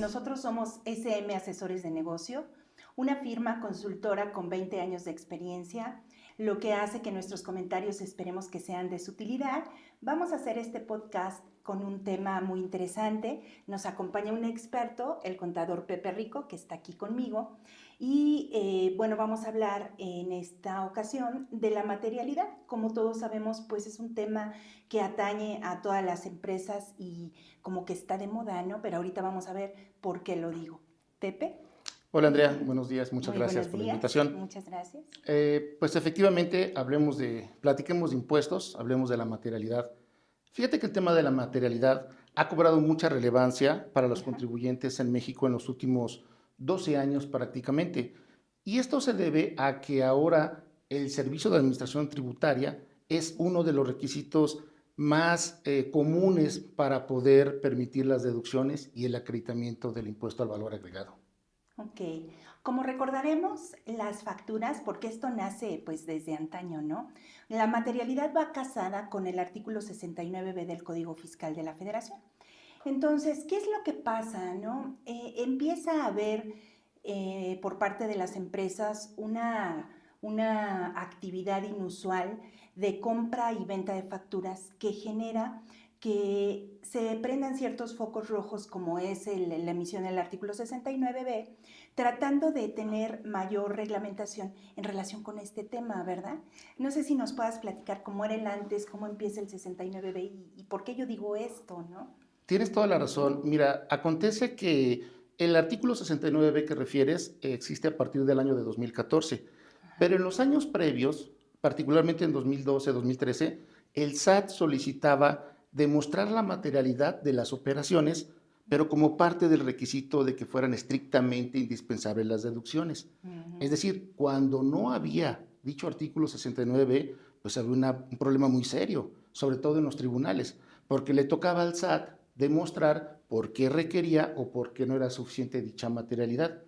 nosotros somos SM Asesores de Negocio, una firma consultora con 20 años de experiencia, lo que hace que nuestros comentarios esperemos que sean de su utilidad. Vamos a hacer este podcast con un tema muy interesante. Nos acompaña un experto, el contador Pepe Rico, que está aquí conmigo. Y bueno, vamos a hablar en esta ocasión de la materialidad. Como todos sabemos, pues es un tema que atañe a todas las empresas y como que está de moda, ¿no? Pero ahorita vamos a ver por qué lo digo. Pepe. Hola Andrea, buenos días, muchas Muy gracias buenos por la días, invitación. muchas gracias. Pues efectivamente, platiquemos de impuestos, hablemos de la materialidad. Fíjate que el tema de la materialidad ha cobrado mucha relevancia para los contribuyentes en México en los últimos 12 años prácticamente. Y esto se debe a que ahora el Servicio de Administración Tributaria es uno de los requisitos más comunes para poder permitir las deducciones y el acreditamiento del impuesto al valor agregado. Ok, como recordaremos las facturas, porque esto nace pues desde antaño, ¿no? La materialidad va casada con el artículo 69B del Código Fiscal de la Federación. Entonces, ¿qué es lo que pasa, no? Empieza a haber por parte de las empresas una actividad inusual de compra y venta de facturas que genera que se prendan ciertos focos rojos como es la emisión del artículo 69B, tratando de tener mayor reglamentación en relación con este tema, ¿verdad? No sé si nos puedas platicar cómo era el antes, cómo empieza el 69B y por qué yo digo esto, ¿no? Tienes toda la razón. Mira, acontece que el artículo 69B que refieres existe a partir del año de 2014, pero en los años previos, particularmente en 2012, 2013, el SAT solicitaba demostrar la materialidad de las operaciones, pero como parte del requisito de que fueran estrictamente indispensables las deducciones. Es decir, cuando no había dicho artículo 69B, pues había un problema muy serio, sobre todo en los tribunales, porque le tocaba al SAT demostrar por qué requería o por qué no era suficiente dicha materialidad.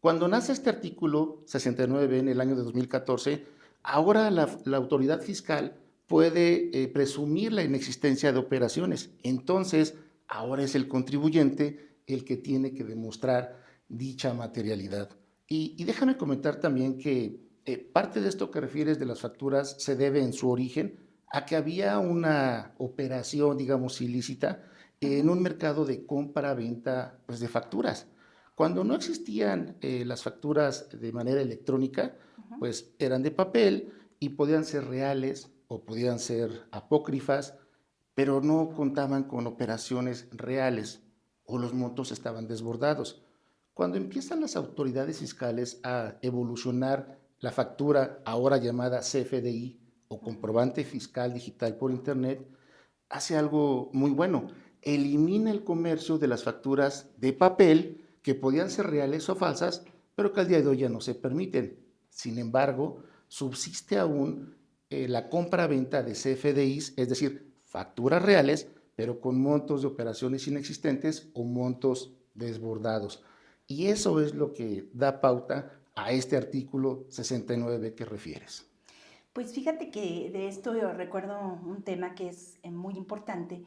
Cuando nace este artículo 69 en el año de 2014, ahora la autoridad fiscal puede presumir la inexistencia de operaciones. Entonces, ahora es el contribuyente el que tiene que demostrar dicha materialidad. Y déjame comentar también que parte de esto que refieres de las facturas se debe en su origen a que había una operación, digamos, ilícita en un mercado de compra-venta pues, de facturas. Cuando no existían las facturas de manera electrónica, pues eran de papel y podían ser reales o podían ser apócrifas, pero no contaban con operaciones reales o los montos estaban desbordados. Cuando empiezan las autoridades fiscales a evolucionar la factura, ahora llamada CFDI o comprobante fiscal digital por Internet, hace algo muy bueno. Elimina el comercio de las facturas de papel que podían ser reales o falsas, pero que al día de hoy ya no se permiten. Sin embargo, subsiste aún la compra-venta de CFDIs, es decir, facturas reales, pero con montos de operaciones inexistentes o montos desbordados. Y eso es lo que da pauta a este artículo 69 que refieres. Pues fíjate que de esto yo recuerdo un tema que es muy importante,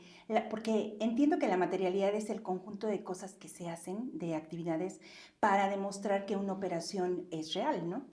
porque entiendo que la materialidad es el conjunto de cosas que se hacen, de actividades, para demostrar que una operación es real, ¿no?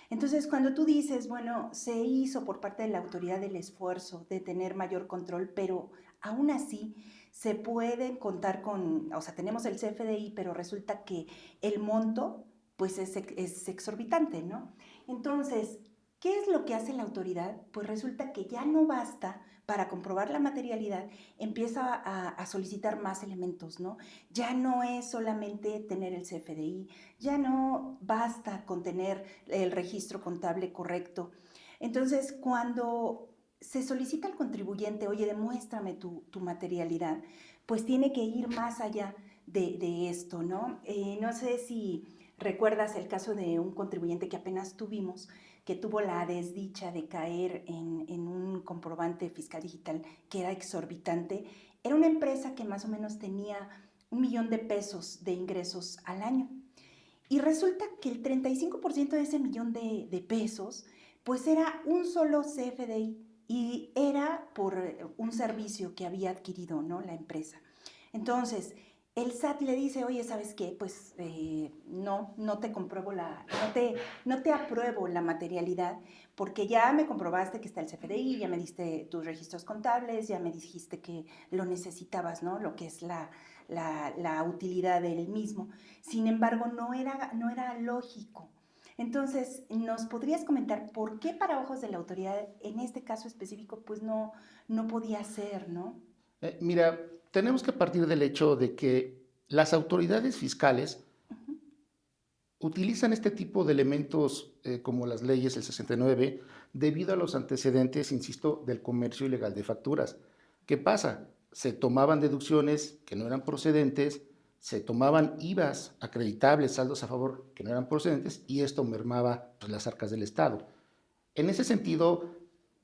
Entonces, cuando tú dices, bueno, se hizo por parte de la autoridad el esfuerzo de tener mayor control, pero aún así se puede contar con, o sea, tenemos el CFDI, pero resulta que el monto, pues es exorbitante, ¿no? Entonces, ¿qué es lo que hace la autoridad? Pues resulta que ya no basta para comprobar la materialidad, empieza a solicitar más elementos, ¿no? Ya no es solamente tener el CFDI, ya no basta con tener el registro contable correcto. Entonces, cuando se solicita al contribuyente, oye, demuéstrame tu materialidad, pues tiene que ir más allá de esto, ¿no? No sé si recuerdas el caso de un contribuyente que apenas tuvimos, que tuvo la desdicha de caer en un comprobante fiscal digital que era exorbitante. Era una empresa que más o menos tenía 1 millón de pesos de ingresos al año. Y resulta que el 35% de ese millón de pesos, pues era un solo CFDI y era por un servicio que había adquirido, ¿no? La empresa. Entonces, el SAT le dice, oye, ¿sabes qué? Pues no te compruebo no te apruebo la materialidad porque ya me comprobaste que está el CFDI, ya me diste tus registros contables, ya me dijiste que lo necesitabas, ¿no? Lo que es la utilidad del mismo. Sin embargo, no era lógico. Entonces, ¿nos podrías comentar por qué para ojos de la autoridad, en este caso específico, pues no podía ser, ¿no? Mira, tenemos que partir del hecho de que las autoridades fiscales utilizan este tipo de elementos como las leyes, el 69, debido a los antecedentes, insisto, del comercio ilegal de facturas. ¿Qué pasa? Se tomaban deducciones que no eran procedentes, se tomaban IVAs acreditables, saldos a favor que no eran procedentes, y esto mermaba pues, las arcas del Estado. En ese sentido,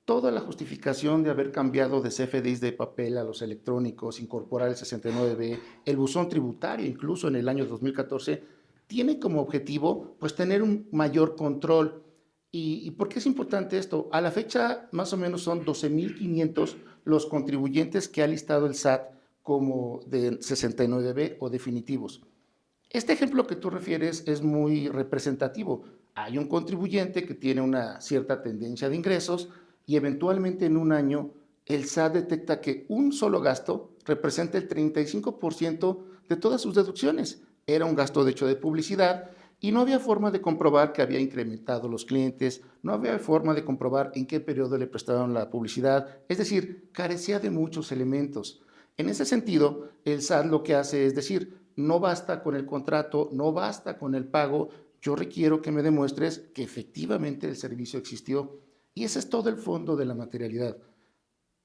toda la justificación de haber cambiado de CFDIs de papel a los electrónicos, incorporar el 69B, el buzón tributario incluso en el año 2014, tiene como objetivo pues tener un mayor control. ¿Y por qué es importante esto? A la fecha más o menos son 12.500 los contribuyentes que ha listado el SAT como de 69B o definitivos. Este ejemplo que tú refieres es muy representativo. Hay un contribuyente que tiene una cierta tendencia de ingresos y eventualmente en un año el SAT detecta que un solo gasto representa el 35% de todas sus deducciones. Era un gasto de hecho de publicidad y no había forma de comprobar que había incrementado los clientes, no había forma de comprobar en qué periodo le prestaron la publicidad, es decir, carecía de muchos elementos. En ese sentido, el SAT lo que hace es decir, no basta con el contrato, no basta con el pago, yo requiero que me demuestres que efectivamente el servicio existió. Y ese es todo el fondo de la materialidad.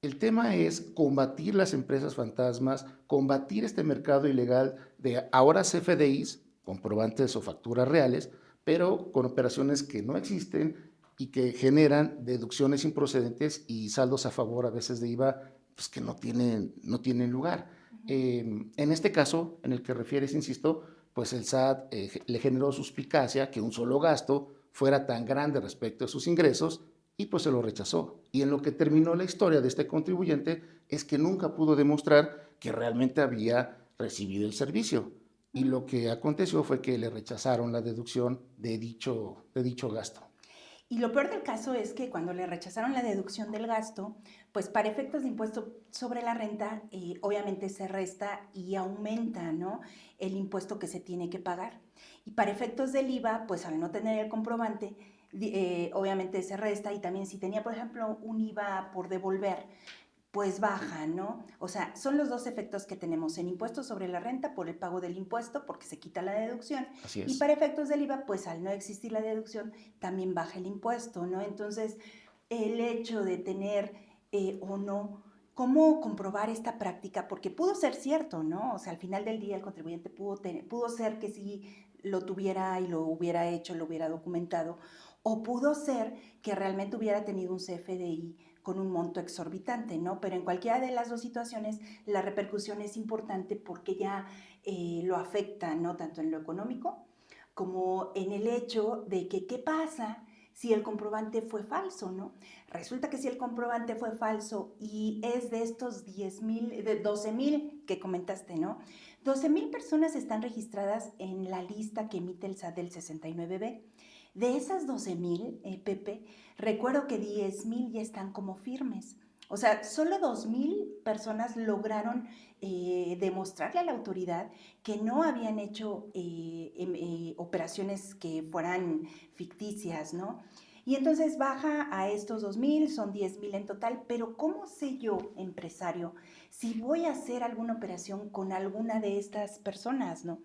El tema es combatir las empresas fantasmas, combatir este mercado ilegal de ahora CFDIs, comprobantes o facturas reales, pero con operaciones que no existen y que generan deducciones improcedentes y saldos a favor a veces de IVA pues, que no tienen lugar. En este caso, en el que refieres, insisto, pues el SAT le generó suspicacia que un solo gasto fuera tan grande respecto a sus ingresos y pues se lo rechazó. Y en lo que terminó la historia de este contribuyente es que nunca pudo demostrar que realmente había recibido el servicio. Y lo que aconteció fue que le rechazaron la deducción de dicho gasto. Y lo peor del caso es que cuando le rechazaron la deducción del gasto, pues para efectos de impuesto sobre la renta, obviamente se resta y aumenta, ¿no? El impuesto que se tiene que pagar. Y para efectos del IVA, pues al no tener el comprobante, obviamente se resta y también si tenía, por ejemplo, un IVA por devolver, pues baja, ¿no? O sea, son los dos efectos que tenemos en impuestos sobre la renta por el pago del impuesto, porque se quita la deducción, Así y es. para efectos del IVA, pues al no existir la deducción, también baja el impuesto, ¿no? Entonces, el hecho de tener o no, ¿cómo comprobar esta práctica? Porque pudo ser cierto, ¿no? O sea, al final del día el contribuyente pudo ser que sí lo tuviera y lo hubiera hecho, lo hubiera documentado, o pudo ser que realmente hubiera tenido un CFDI con un monto exorbitante, ¿no? Pero en cualquiera de las dos situaciones la repercusión es importante porque ya lo afecta, ¿no? Tanto en lo económico como en el hecho de que qué pasa si el comprobante fue falso, ¿no? Resulta que si el comprobante fue falso y es de estos 10,000, de 12,000 que comentaste, ¿no? 12,000 personas están registradas en la lista que emite el SAT del 69B. De esas 12,000, Pepe, recuerdo que 10,000 ya están como firmes. O sea, solo 2,000 personas lograron demostrarle a la autoridad que no habían hecho operaciones que fueran ficticias, ¿no? Y entonces baja a estos 2,000, son 10,000 en total, pero ¿cómo sé yo, empresario, si voy a hacer alguna operación con alguna de estas personas, ¿no?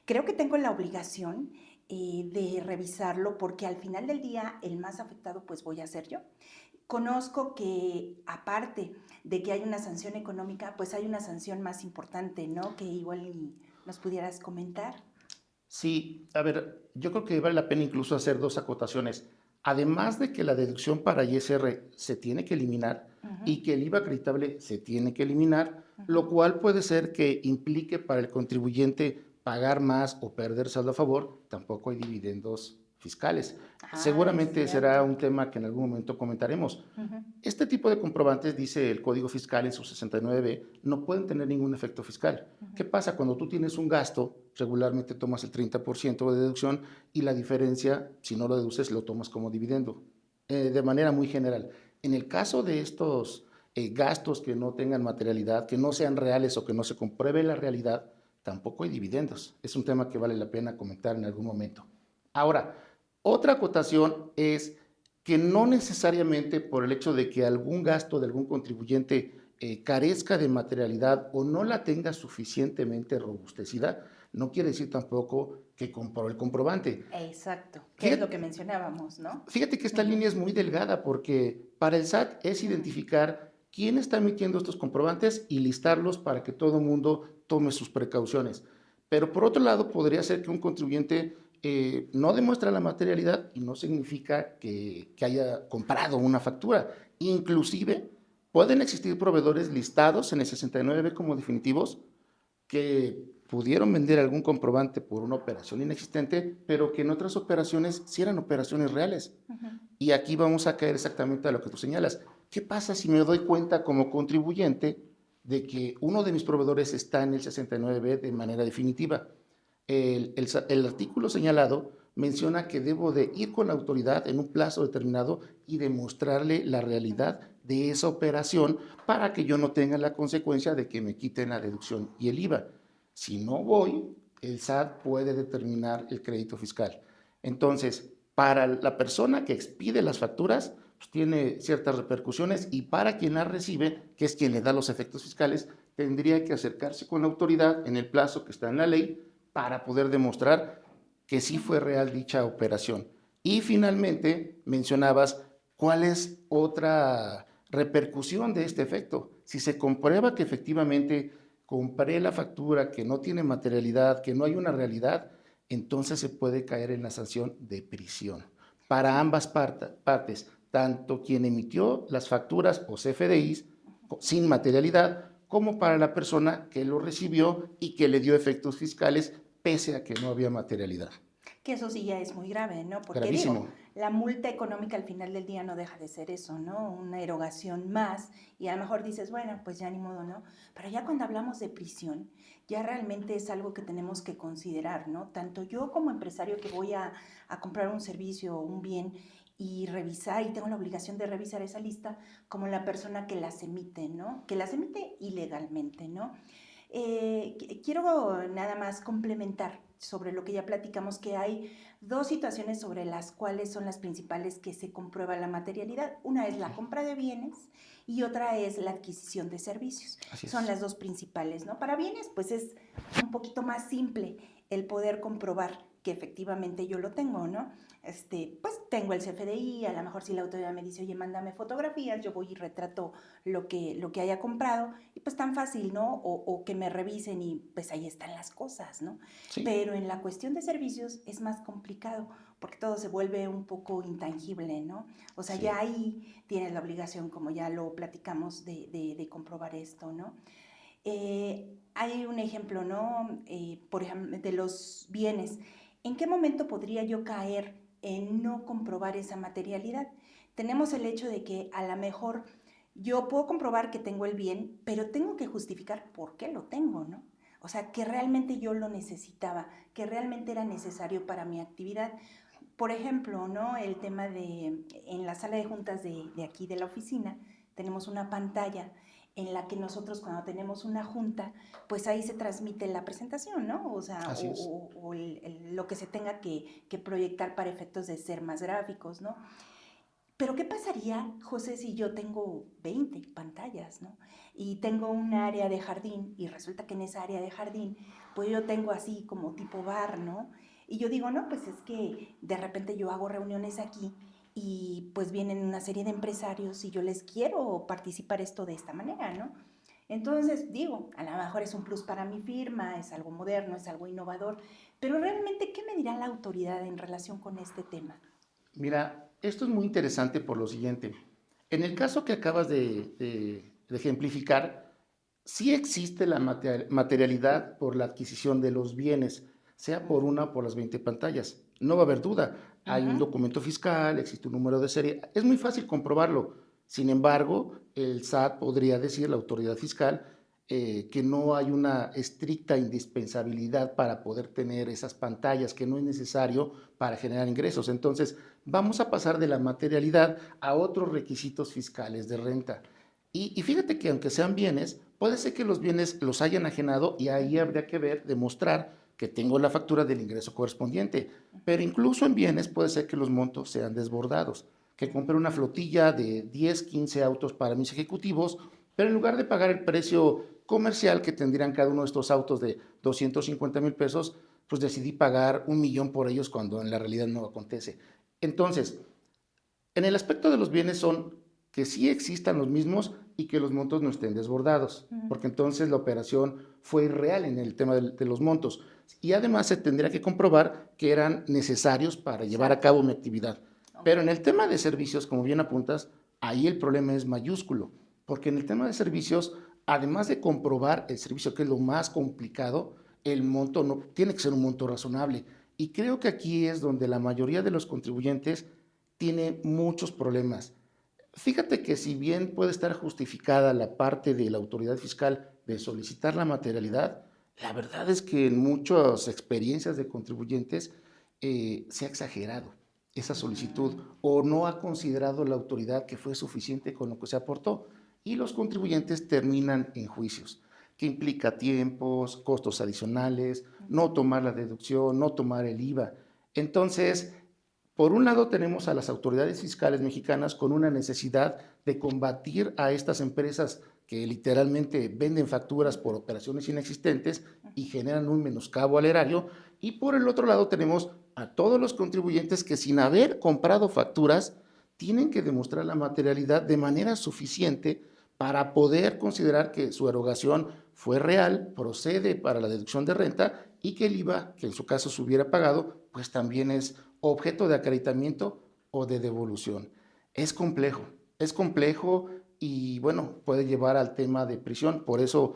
Creo que tengo la obligación de revisarlo porque al final del día el más afectado pues voy a ser yo. Conozco que aparte de que hay una sanción económica, pues hay una sanción más importante, ¿no? Que igual nos pudieras comentar. Sí, a ver, yo creo que vale la pena incluso hacer dos acotaciones. Además de que la deducción para ISR se tiene que eliminar Ujú, y que el IVA acreditable se tiene que eliminar, ujú, lo cual puede ser que implique para el contribuyente pagar más o perder saldo a favor, tampoco hay dividendos fiscales. Es Seguramente será cierto. un tema que en algún momento comentaremos. Ujú. Este tipo de comprobantes, dice el Código Fiscal en su 69b, no pueden tener ningún efecto fiscal. Ujú. ¿Qué pasa? Cuando tú tienes un gasto, regularmente tomas el 30% de deducción y la diferencia, si no lo deduces, lo tomas como dividendo, de manera muy general. En el caso de estos gastos que no tengan materialidad, que no sean reales o que no se compruebe la realidad, tampoco hay dividendos. Es un tema que vale la pena comentar en algún momento. Ahora, otra acotación es que no necesariamente por el hecho de que algún gasto de algún contribuyente carezca de materialidad o no la tenga suficientemente robustecida, no quiere decir tampoco que compró el comprobante. Exacto, que es lo que Fíjate, mencionábamos, ¿no? fíjate que esta Ujú, línea es muy delgada porque para el SAT es ujú. identificar quién está emitiendo estos comprobantes y listarlos para que todo el mundo tome sus precauciones. Pero por otro lado, podría ser que un contribuyente no demuestra la materialidad y no significa que haya comprado una factura. Inclusive, pueden existir proveedores listados en el 69 como definitivos que pudieron vender algún comprobante por una operación inexistente, pero que en otras operaciones sí eran operaciones reales. Ujú. Y aquí vamos a caer exactamente a lo que tú señalas. ¿Qué pasa si me doy cuenta como contribuyente de que uno de mis proveedores está en el 69 de manera definitiva? El artículo señalado menciona que debo de ir con la autoridad en un plazo determinado y demostrarle la Ujú. realidad de esa operación para que yo no tenga la consecuencia de que me quiten la deducción y el IVA. Si no voy, el SAT puede determinar el crédito fiscal. Entonces, para la persona que expide las facturas, pues tiene ciertas repercusiones y para quien las recibe, que es quien le da los efectos fiscales, tendría que acercarse con la autoridad en el plazo que está en la ley para poder demostrar que sí Ujú. fue real dicha operación. Y finalmente mencionabas cuál es otra repercusión de este efecto. Si se comprueba que efectivamente compré la factura, que no tiene materialidad, que no hay una realidad, entonces se puede caer en la sanción de prisión. Para ambas partes, tanto quien emitió las facturas o CFDIs sin materialidad, como para la persona que lo recibió y que le dio efectos fiscales pese a que no había materialidad. Que eso sí ya es muy grave, ¿no? Porque digo, Gravísimo. la multa económica al final del día no deja de ser eso, ¿no? Una erogación más y a lo mejor dices, bueno, pues ya ni modo, ¿no? Pero ya cuando hablamos de prisión, ya realmente es algo que tenemos que considerar, ¿no? Tanto yo como empresario que voy a comprar un servicio o un bien y revisar, y tengo la obligación de revisar esa lista, como la persona que las emite, ¿no? Que las emite ilegalmente, ¿no? Quiero nada más complementar sobre lo que ya platicamos, que hay dos situaciones sobre las cuales son las principales que se comprueba la materialidad. Una es la compra de bienes y otra es la adquisición de servicios. Así Son es. las dos principales, ¿no? Para bienes, pues es un poquito más simple el poder comprobar que efectivamente yo lo tengo, ¿no? Pues tengo el CFDI, a lo mejor si la autoridad me dice, oye, mándame fotografías, yo voy y retrato lo que haya comprado, y pues tan fácil, ¿no? O que me revisen y pues ahí están las cosas, ¿no? Sí, Pero en la cuestión de servicios es más complicado porque todo se vuelve un poco intangible, ¿no? O sea, ya sí. ahí tienes la obligación, como ya lo platicamos, de comprobar esto, ¿no? Hay un ejemplo, ¿no? Por ejemplo, de los bienes. ¿En qué momento podría yo caer en no comprobar esa materialidad? Tenemos el hecho de que a lo mejor yo puedo comprobar que tengo el bien, pero tengo que justificar por qué lo tengo, ¿no? O sea, que realmente yo lo necesitaba, que realmente era necesario para mi actividad. Por ejemplo, ¿no? El tema de, en la sala de juntas de aquí de la oficina, tenemos una pantalla en la que nosotros cuando tenemos una junta, pues ahí se transmite la presentación, ¿no? O sea, Así es. o lo que se tenga que proyectar para efectos de ser más gráficos, ¿no? Pero ¿qué pasaría, José, si yo tengo 20 pantallas, ¿no? Y tengo un área de jardín y resulta que en esa área de jardín, pues yo tengo así como tipo bar, ¿no? Y yo digo, no, pues es que de repente yo hago reuniones aquí y pues vienen una serie de empresarios y yo les quiero participar esto de esta manera, ¿no? Entonces digo, a lo mejor es un plus para mi firma, es algo moderno, es algo innovador, pero realmente, ¿qué me dirá la autoridad en relación con este tema? Mira, esto es muy interesante por lo siguiente. En el caso que acabas de ejemplificar, sí existe la materialidad por la adquisición de los bienes, sea por una o por las 20 pantallas. No va a haber duda. hay un Ujú. documento fiscal, existe un número de serie, es muy fácil comprobarlo. Sin embargo, el SAT podría decir, la autoridad fiscal, que no hay una estricta indispensabilidad para poder tener esas pantallas, que no es necesario para generar ingresos. Entonces, vamos a pasar de la materialidad a otros requisitos fiscales de renta. Y fíjate que aunque sean bienes, puede ser que los bienes los hayan ajenado y ahí habría que ver, demostrar que tengo la factura del ingreso correspondiente. Pero incluso en bienes puede ser que los montos sean desbordados, que compré una flotilla de 10, 15 autos para mis ejecutivos, pero en lugar de pagar el precio comercial que tendrían cada uno de estos autos de 250,000 pesos, pues decidí pagar 1,000,000 por ellos cuando en la realidad no acontece. Entonces, en el aspecto de los bienes son que sí existan los mismos y que los montos no estén desbordados, Ujú. porque entonces la operación fue irreal en el tema de los montos. Y además se tendría que comprobar que eran necesarios para llevar a Exacto. cabo mi actividad. Ok. Pero en el tema de servicios, como bien apuntas, ahí el problema es mayúsculo, porque en el tema de servicios, además de comprobar el servicio, que es lo más complicado, el monto no tiene que ser un monto razonable. Y creo que aquí es donde la mayoría de los contribuyentes tiene muchos problemas. Fíjate que si bien puede estar justificada la parte de la autoridad fiscal de solicitar la materialidad, la verdad es que en muchas experiencias de contribuyentes se ha exagerado esa solicitud Mm. o no ha considerado la autoridad que fue suficiente con lo que se aportó y los contribuyentes terminan en juicios, que implica tiempos, costos adicionales, no Ujú. tomar la deducción, no tomar el IVA. Entonces, por un lado tenemos a las autoridades fiscales mexicanas con una necesidad de combatir a estas empresas que literalmente venden facturas por operaciones inexistentes y generan un menoscabo al erario. Y por el otro lado tenemos a todos los contribuyentes que sin haber comprado facturas tienen que demostrar la materialidad de manera suficiente para poder considerar que su erogación fue real, procede para la deducción de renta y que el IVA, que en su caso se hubiera pagado, pues también es objeto de acreditamiento o de devolución. Es complejo y bueno, puede llevar al tema de prisión. Por eso,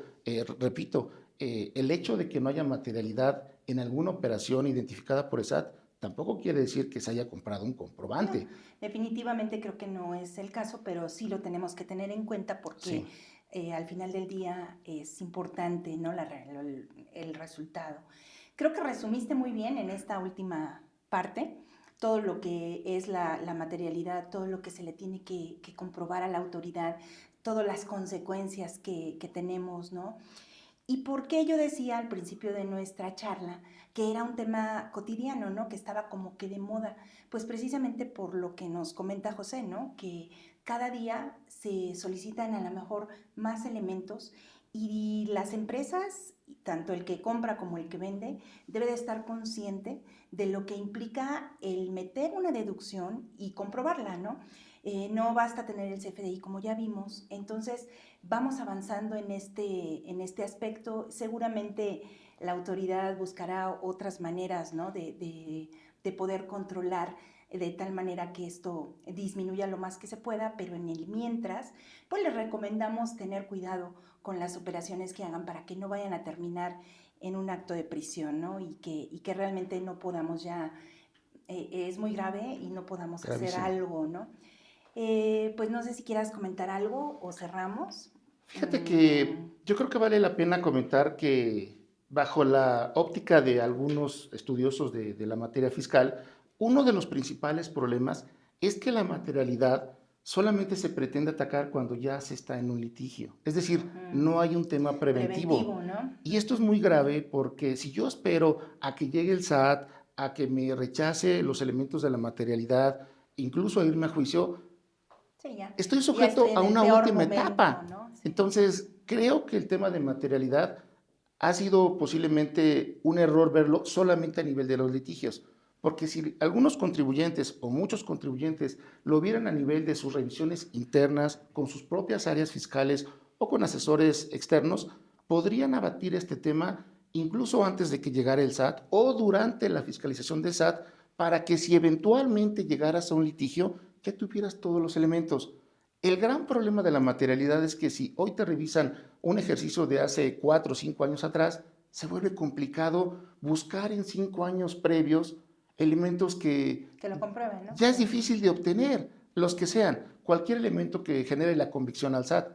repito, el hecho de que no haya materialidad en alguna operación identificada por el SAT tampoco quiere decir que se haya comprado un No, comprobante. definitivamente creo que no es el caso, pero sí lo tenemos que tener en cuenta porque Sí, al final del día es importante, ¿no? El resultado. Creo que resumiste muy bien en esta última parte todo lo que es la materialidad, todo lo que se le tiene que comprobar a la autoridad, todas las consecuencias que tenemos, ¿no? ¿Y por qué yo decía al principio de nuestra charla que era un tema cotidiano, ¿no? Que estaba como que de moda. Pues precisamente por lo que nos comenta José, ¿no? Que cada día se solicitan a lo mejor más elementos y las empresas, tanto el que compra como el que vende, debe de estar consciente de lo que implica el meter una deducción y comprobarla, ¿no? No basta tener el CFDI como ya vimos, entonces vamos avanzando en este aspecto. Seguramente la autoridad buscará otras maneras, ¿no? De poder controlar de tal manera que esto disminuya lo más que se pueda, pero en el mientras, pues les recomendamos tener cuidado con las operaciones que hagan para que no vayan a terminar en un acto de prisión, ¿no? Y que realmente no podamos ya, es muy grave y no podamos hacer gravísimo. algo, ¿no? Pues no sé si quieras comentar algo o cerramos. Fíjate Mm, que yo creo que vale la pena comentar que bajo la óptica de algunos estudiosos de la materia fiscal, uno de los principales problemas es que la materialidad solamente se pretende atacar cuando ya se está en un litigio. Es decir, ujú. no hay un tema preventivo. Preventivo, ¿no? Y esto es muy grave porque si yo espero a que llegue el SAT, a que me rechace los elementos de la materialidad, incluso a irme a juicio, Sí, ya. estoy Ya estoy sujeto a en el una peor última momento, etapa. ¿no? Sí. Entonces, creo que el tema de materialidad ha sido posiblemente un error verlo solamente a nivel de los litigios, porque si algunos contribuyentes o muchos contribuyentes lo vieran a nivel de sus revisiones internas, con sus propias áreas fiscales o con asesores externos, podrían abatir este tema incluso antes de que llegara el SAT o durante la fiscalización del SAT, para que si eventualmente llegaras a un litigio, ya tuvieras todos los elementos. El gran problema de la materialidad es que si hoy te revisan un ejercicio de hace 4 o 5 años atrás, se vuelve complicado buscar en 5 años previos elementos que Que lo comprueben, ¿no? ya es difícil de obtener, los que sean, cualquier elemento que genere la convicción al SAT.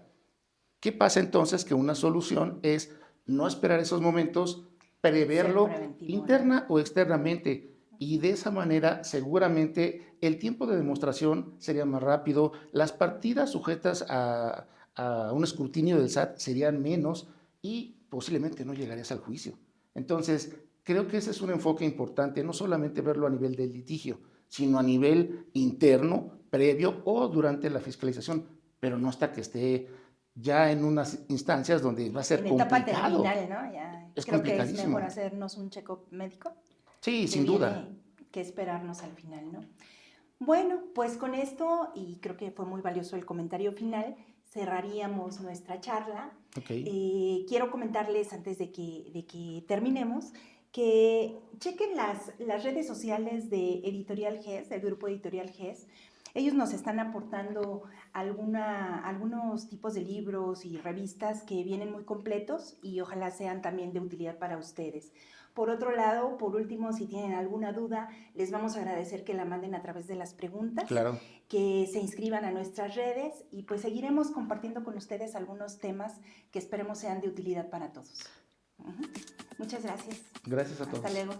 ¿Qué pasa entonces? Que una solución es no esperar esos momentos, Ser preverlo preventivo, ¿no? interna o externamente. Y de esa manera, seguramente, el tiempo de demostración sería más rápido, las partidas sujetas a un escrutinio del SAT serían menos y posiblemente no llegarías al juicio. Entonces, creo que ese es un enfoque importante, no solamente verlo a nivel del litigio, sino a nivel interno, previo o durante la fiscalización, pero no hasta que esté ya en unas instancias donde va a ser En etapa complicado. terminal, ¿no? Ya Es creo que es mejor complicadísimo. hacernos un check-up médico Sí, que sin duda. viene que esperarnos al final, ¿no? Bueno, pues con esto, y creo que fue muy valioso el comentario final, cerraríamos nuestra charla. Ok, Quiero comentarles antes de que terminemos que chequen las redes sociales de Editorial GES, del grupo Editorial GES. Ellos nos están aportando algunos tipos de libros y revistas que vienen muy completos y ojalá sean también de utilidad para ustedes. Por otro lado, por último, si tienen alguna duda, les vamos a agradecer que la manden a través de las preguntas, claro. que se inscriban a nuestras redes y pues seguiremos compartiendo con ustedes algunos temas que esperemos sean de utilidad para todos. Muchas gracias. Gracias a Hasta todos. luego.